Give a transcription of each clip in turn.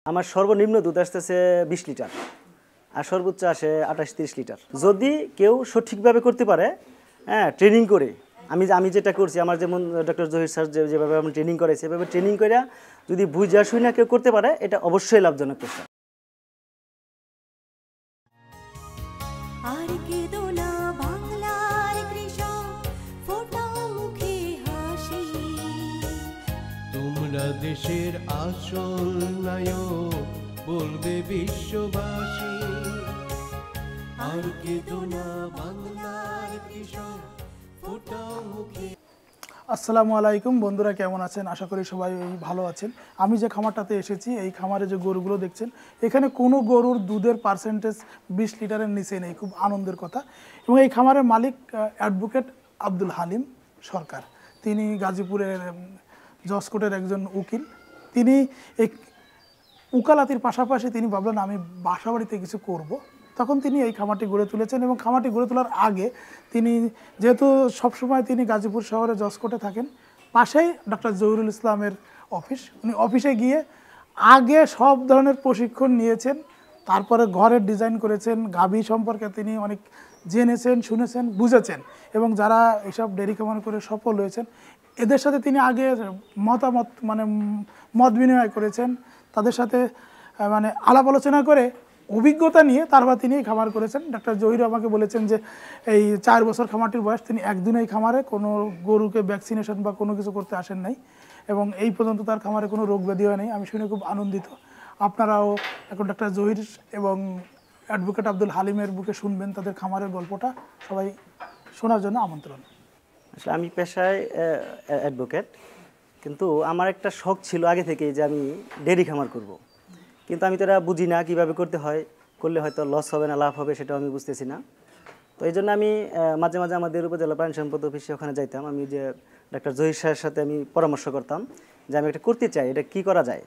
আমার সর্বনিম্ন দুধ আসতেছে 20 লিটার আর সর্বোচ্চ আসে 28-30 লিটার। যদি কেউ সঠিকভাবে করতে পারে, হ্যাঁ, ট্রেনিং করে, আমি যেটা করছি, আমার যেমন ডক্টর জহির স্যার যেভাবে আমি ট্রেনিং করাইছি, এভাবে ট্রেনিং করে যদি বুঝা শুই না কেউ করতে পারে, এটা অবশ্যই লাভজনক পেশা। তোমরা দেশের আসল নায়ক বলবে বিশ্ববাসী, আর কেঁদো না বাংলার কৃষক ফোটাও মুখে। আসসালামু আলাইকুম বন্ধুরা, কেমন আছেন? আশা করি সবাই ভালো আছেন। আমি যে খামারটাতে এসেছি, এই খামারে যে গরুগুলো দেখছেন, এখানে কোনো গরুর দুধের পার্সেন্টেজ 20 লিটারের নিচে নেই। খুব আনন্দের কথা। এবং এই খামারের মালিক অ্যাডভোকেট আব্দুল হালিম সরকার। তিনি গাজীপুরের জজকোর্টের একজন উকিল। তিনি এই উকালাতির পাশাপাশি তিনি ভাবলেন আমি বাসাবাড়িতে কিছু করব। তখন তিনি এই খামারটি গড়ে তুলেছেন এবং খামারটি গড়ে তোলার আগে তিনি যেহেতু সবসময় তিনি গাজীপুর শহরে জজকোর্টে থাকেন, পাশেই ডক্টর জহিরুল ইসলামের অফিস, উনি অফিসে গিয়ে আগে সব ধরনের প্রশিক্ষণ নিয়েছেন, তারপরে ঘরের ডিজাইন করেছেন, গাভী সম্পর্কে তিনি অনেক জেনেছেন, শুনেছেন, বুঝেছেন এবং যারা এইসব ডেয়ারি খামার করে সফল হয়েছেন এদের সাথে তিনি আগে মত বিনিময় করেছেন, তাদের সাথে আলাপ আলোচনা করে অভিজ্ঞতা নিয়ে তারপর তিনি খামার করেছেন। ডক্টর জহির আমাকে বলেছেন যে এই 4 বছর খামারটির বয়স, তিনি একদিন এই খামারে কোনো গরুকে ভ্যাকসিনেশন বা কোনো কিছু করতে আসেন নাই এবং এই পর্যন্ত তার খামারে কোনো রোগ ব্যাধি হয় নাই। আমি শুনে খুব আনন্দিত। আপনারাও এখন ডক্টর জহির এবং অ্যাডভোকেট আব্দুল হালিমের বুকে শুনবেন তাদের খামারের গল্পটা। সবাই শোনার জন্য আমন্ত্রণ। আসলে আমি পেশায় অ্যাডভোকেট, কিন্তু আমার একটা শখ ছিল আগে থেকেই যে আমি ডেয়ারি খামার করব। কিন্তু আমি তো এটা বুঝি না কীভাবে করতে হয়, করলে হয়তো লস হবে না লাভ হবে সেটাও আমি বুঝতেছি না। তো এই জন্য আমি মাঝে মাঝে আমাদের উপজেলা প্রাণী সম্পদ অফিসে ওখানে যাইতাম। আমি যে ডাক্তার জহির স্যারের সাথে আমি পরামর্শ করতাম যে আমি এটা করতে চাই, এটা কী করা যায়।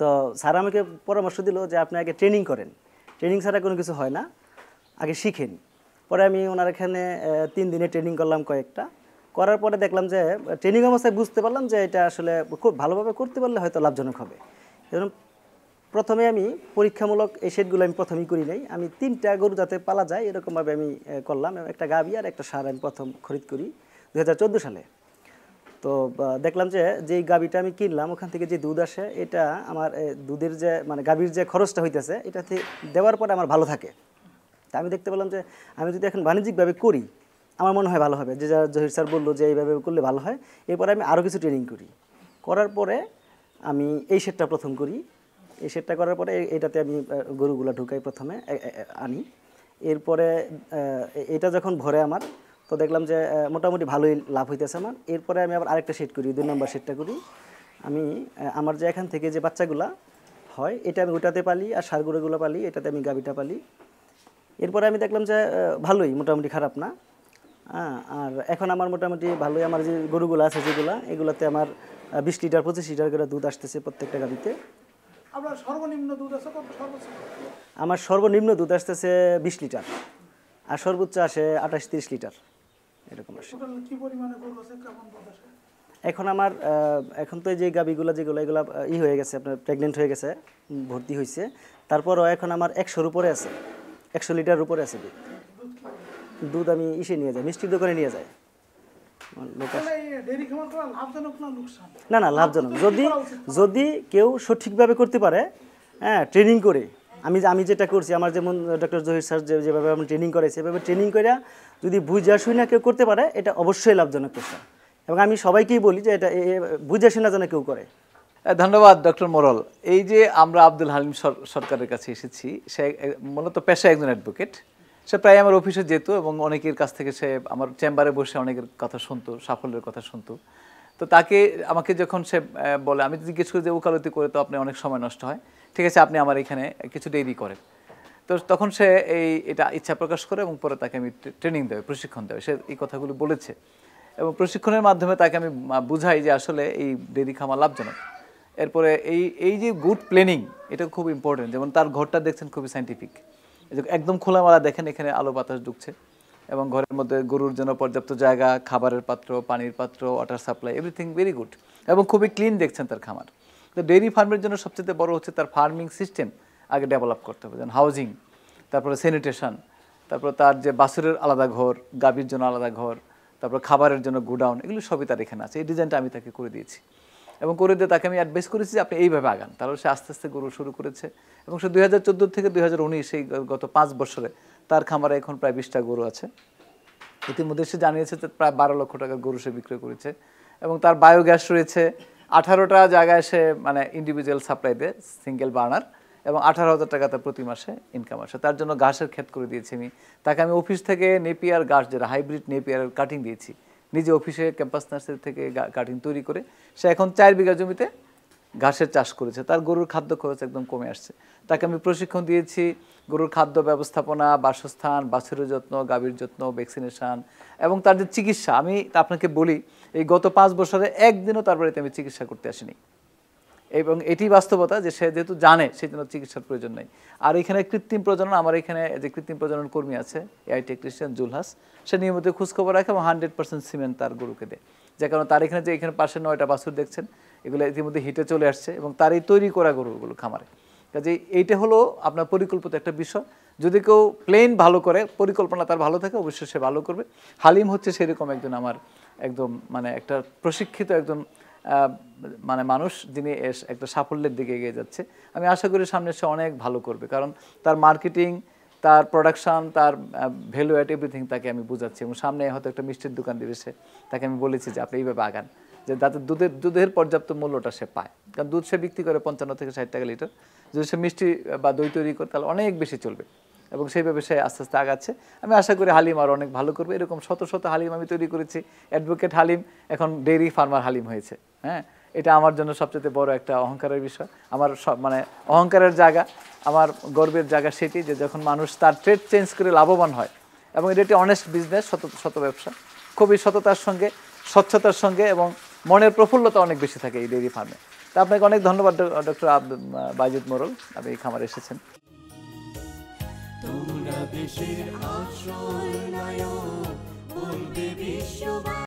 তো স্যার আমাকে পরামর্শ দিল যে আপনি আগে ট্রেনিং করেন, ট্রেনিং ছাড়া কোনো কিছু হয় না, আগে শিখেন। পরে আমি ওনার এখানে 3 দিনে ট্রেনিং করলাম কয়েকটা। করার পরে দেখলাম যে ট্রেনিং অবস্থায় বুঝতে পারলাম যে এটা আসলে খুব ভালোভাবে করতে পারলে হয়তো লাভজনক হবে। এবং প্রথমে আমি পরীক্ষামূলক এই শেডগুলো আমি প্রথমেই করি নাই। আমি 3টা গরু যাতে পালা যায় এরকমভাবে আমি করলাম। একটা গাভী আর একটা ষাঁড় আমি প্রথম খরিদ করি 2014 সালে। তো দেখলাম যে যেই গাভীটা আমি কিনলাম ওখান থেকে যে দুধ আসে, এটা আমার দুধের যে গাভীর যে খরচটা হইতেছে এটাতে দেওয়ার পরে আমার ভালো থাকে। তা আমি দেখতে পেলাম যে আমি যদি এখন বাণিজ্যিকভাবে করি আমার মনে হয় ভালো হবে। যে জহির স্যার বললো যে এইভাবে করলে ভালো হয়। এরপরে আমি আরও কিছু ট্রেনিং করি। করার পরে আমি এই শেডটা প্রথম করি। এই শেডটা করার পরে এটাতে আমি গরুগুলো ঢুকাই, প্রথমে আনি। এরপরে এটা যখন ভরে আমার, তো দেখলাম যে মোটামুটি ভালোই লাভ হইতেছে আমার। এরপরে আমি আবার আরেকটা শেড করি, 2 নম্বর শেডটা করি। আমি আমার যে এখান থেকে যে বাচ্চাগুলা হয় এটা আমি ওটাতে পালি, আর ষাঁড় গরুগুলো পালি, এটাতে আমি গাভীটা পালি। এরপরে আমি দেখলাম যে ভালোই, মোটামুটি খারাপ না। আর এখন আমার মোটামুটি ভালোই, আমার যে গরুগুলো আছে যেগুলো, এগুলোতে আমার 20 লিটার 25 লিটার করে দুধ আসতেছে প্রত্যেকটা গাভীতে। আপনার সর্বনিম্ন দুধ আছে কত? আমার সর্বনিম্ন দুধ আসতেছে 20 লিটার আর সর্বোচ্চ আসে 28-30 লিটার এরকম আসে। কি পরিমাণে গরু আছে, কেমন দুধ আসে? এখন আমার এখন তো এই যে গাভীগুলো যেগুলো এগুলো হয়ে গেছে, আপনার প্রেগনেন্ট হয়ে গেছে, ভর্তি হয়েছে। তারপরও এখন আমার 100-র উপরে আছে, 100 লিটার উপরে আছে দুধ। দুধ আমি নিয়ে যাই, মিষ্টির দোকানে নিয়ে যাই। না না, লাভজনক। যদি কেউ সঠিকভাবে করতে পারে, হ্যাঁ, ট্রেনিং করে, আমি যেটা করছি, আমার যেমন ডক্টর জহির স্যার যেভাবে আমি ট্রেনিং করাইছি, এভাবে ট্রেনিং করে যদি বুঝা শুই না কেউ করতে পারে, এটা অবশ্যই লাভজনক পেশা। এবং আমি সবাইকেই বলি যে এটা বুঝা শুনা যেন কেউ করে। ধন্যবাদ ডক্টর মোরল। এই যে আমরা আব্দুল হালিম সরকারের কাছে এসেছি, সে মূলত পেশায় একজন অ্যাডভোকেট। সে প্রায় আমার অফিসে যেত এবং অনেকের কাছ থেকে সে আমার চেম্বারে বসে অনেকের কথা শুনতো, সাফল্যের কথা শুনতো। তো আমাকে যখন সে বলে, আমি জিজ্ঞেস করি যে ওকালতি করে তো আপনার অনেক সময় নষ্ট হয়, ঠিক আছে আপনি আমার এখানে কিছু দেরি করেন। তো তখন সে এটা ইচ্ছা প্রকাশ করে এবং পরে তাকে আমি ট্রেনিং দেবে, প্রশিক্ষণ দেবে। সে এই কথাগুলো বলেছে এবং প্রশিক্ষণের মাধ্যমে তাকে আমি বুঝাই যে আসলে এই ডেয়ারি খামার লাভজনক। এরপরে এই যে গুড প্ল্যানিং, এটা খুব ইম্পর্টেন্ট। যেমন তার ঘরটা দেখছেন খুবই সাইন্টিফিক, একদম খোলামেলা, দেখেন এখানে আলো বাতাস ঢুকছে এবং ঘরের মধ্যে গরুর জন্য পর্যাপ্ত জায়গা, খাবারের পাত্র, পানির পাত্র, water supply, everything very good এবং খুবই ক্লিন দেখছেন তার খামার। তো ডেইরি ফার্মের জন্য সবচেয়ে বড় হচ্ছে তার ফার্মিং সিস্টেম আগে ডেভেলপ করতে হবে, যেমন হাউজিং, তারপরে স্যানিটেশন, তারপর তার যে বাছুরের আলাদা ঘর, গাভীর জন্য আলাদা ঘর, তারপর খাবারের জন্য গোডাউন, এগুলো সবই তার এখানে আছে। এই ডিজাইনটা আমি তাকে করে দিয়েছি এবং করে দিয়ে তাকে আমি অ্যাডভাইস করেছি যে আপনি এইভাবে আগান। তাহলে সে আস্তে আস্তে গরু শুরু করেছে এবং সে 2014 থেকে 2019 এই গত 5 বছরে তার খামারে এখন প্রায় 20টা গরু আছে। ইতিমধ্যে সে জানিয়েছে যে প্রায় 12 লক্ষ টাকার গরু সে বিক্রয় করেছে এবং তার বায়োগ্যাস রয়েছে 18টা জায়গায়, সে মানে ইন্ডিভিজুয়াল সাপ্লাই দেয় সিঙ্গেল বার্নার, এবং 18,000 টাকা তার প্রতি মাসে ইনকাম আসে। তার জন্য ঘাসের ক্ষেত করে দিয়েছি আমি তাকে। আমি অফিস থেকে নেপিয়ার ঘাস, যেটা হাইব্রিড নেপিয়ারের কাটিং দিয়েছি, নিজে অফিসে ক্যাম্পাস নার্সারি থেকে কাটিং তৈরি করে সে এখন 4 বিঘা জমিতে ঘাসের চাষ করেছে। তার গরুর খাদ্য খরচ একদম কমে আসছে। তাকে আমি প্রশিক্ষণ দিয়েছি গরুর খাদ্য ব্যবস্থাপনা, বাসস্থান, বাছুরের যত্ন, গাভীর যত্ন, ভ্যাকসিনেশন এবং তার যে চিকিৎসা। আমি আপনাকে বলি এই গত 5 বছরে একদিনও তার বাড়িতে আমি চিকিৎসা করতে আসিনি, এবং এটি বাস্তবতা যে সে যেহেতু জানে সেই জন্য চিকিৎসার প্রয়োজন নেই। আর এখানে কৃত্রিম প্রজনন, আমার এখানে যে কৃত্রিম প্রজনন কর্মী আছে এআই টেকনিশিয়ান জুলহাস, সে নিয়মিত খোঁজখবর রাখে এবং 100% সিমেন্ট তার গরুকে দেয়। যে কারণে তার এখানে যে এখানে পাশে 9টা বাছুর দেখছেন, এগুলো ইতিমধ্যে হিটে চলে আসছে এবং তারই তৈরি করা গরুগুলো খামারে। কাজে এইটা হলো আপনার পরিকল্পিত একটা বিষয়। যদি কেউ প্লেন ভালো করে, পরিকল্পনা তার ভালো থাকে, অবশ্যই সে ভালো করবে। হালিম হচ্ছে সেরকম একজন আমার একদম মানে একটা প্রশিক্ষিত একজন মানে মানুষ, যিনি একটা সাফল্যের দিকে এগিয়ে যাচ্ছে। আমি আশা করি সামনে সে অনেক ভালো করবে, কারণ তার মার্কেটিং, তার প্রোডাকশন, তার ভ্যালু অ্যাট এভরিথিং তাকে আমি বুঝাচ্ছি। এবং সামনে হয়তো একটা মিষ্টির দোকান দিবে সে, তাকে আমি বলেছি যে আপনি এইভাবে আগান, যে যাতে দুধের পর্যাপ্ত মূল্যটা সে পায়। কারণ দুধ সে বিক্রি করে 55 থেকে 60 টাকা লিটার, যদি সে মিষ্টি বা দই তৈরি করে তাহলে অনেক বেশি চলবে, এবং সেইভাবে সে আস্তে আস্তে আগাচ্ছে। আমি আশা করি হালিম আরও অনেক ভালো করবে। এরকম শত শত হালিম আমি তৈরি করেছি। অ্যাডভোকেট হালিম এখন ডেইরি ফার্মার হালিম হয়েছে। হ্যাঁ, এটা আমার জন্য সবচেয়ে বড় একটা অহংকারের বিষয়। আমার মানে অহংকারের জায়গা, আমার গর্বের জায়গা সেটি, যে যখন মানুষ তার ট্রেড চেঞ্জ করে লাভবান হয়, এবং এটা একটি অনেস্ট বিজনেস, শত ব্যবসা, খুবই সততার সঙ্গে, স্বচ্ছতার সঙ্গে, এবং মনের প্রফুল্লতা অনেক বেশি থাকে এই ডেইরি ফার্মে। তা আপনাকে অনেক ধন্যবাদ ডক্টর বাইজিদ মোরল, আপনি এই খামারে এসেছেন। তোমরা দেশের আসল নায়ক, বলবে বিশ্ববাসী।